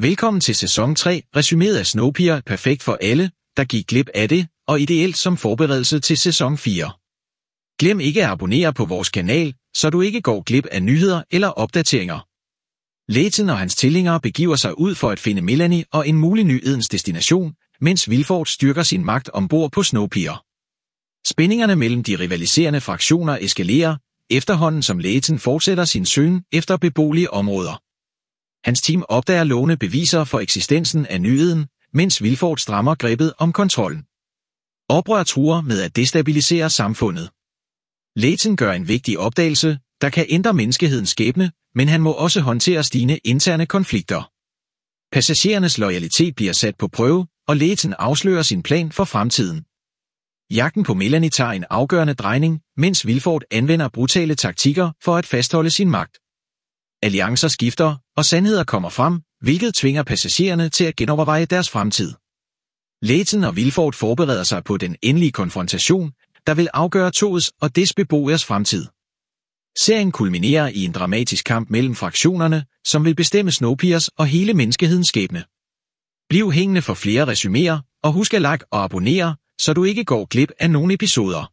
Velkommen til sæson 3, resuméet af Snowpiercer, perfekt for alle, der gik glip af det, og ideelt som forberedelse til sæson 4. Glem ikke at abonnere på vores kanal, så du ikke går glip af nyheder eller opdateringer. Layton og hans tvillinger begiver sig ud for at finde Melanie og en mulig ny Edens destination, mens Vilford styrker sin magt ombord på Snowpiercer. Spændingerne mellem de rivaliserende fraktioner eskalerer, efterhånden som Layton fortsætter sin søgen efter beboelige områder. Hans team opdager lovende beviser for eksistensen af nyheden, mens Vilford strammer grebet om kontrollen. Oprør truer med at destabilisere samfundet. Layton gør en vigtig opdagelse, der kan ændre menneskehedens skæbne, men han må også håndtere stigende interne konflikter. Passagerernes loyalitet bliver sat på prøve, og Layton afslører sin plan for fremtiden. Jagten på Melanie tager en afgørende drejning, mens Vilford anvender brutale taktikker for at fastholde sin magt. Alliancer skifter, og sandheder kommer frem, hvilket tvinger passagererne til at genoverveje deres fremtid. Layton og Vilford forbereder sig på den endelige konfrontation, der vil afgøre togets og dets beboeres fremtid. Serien kulminerer i en dramatisk kamp mellem fraktionerne, som vil bestemme Snowpiercer og hele menneskehedens skæbne. Bliv hængende for flere resuméer, og husk at like og abonnere, så du ikke går glip af nogle episoder.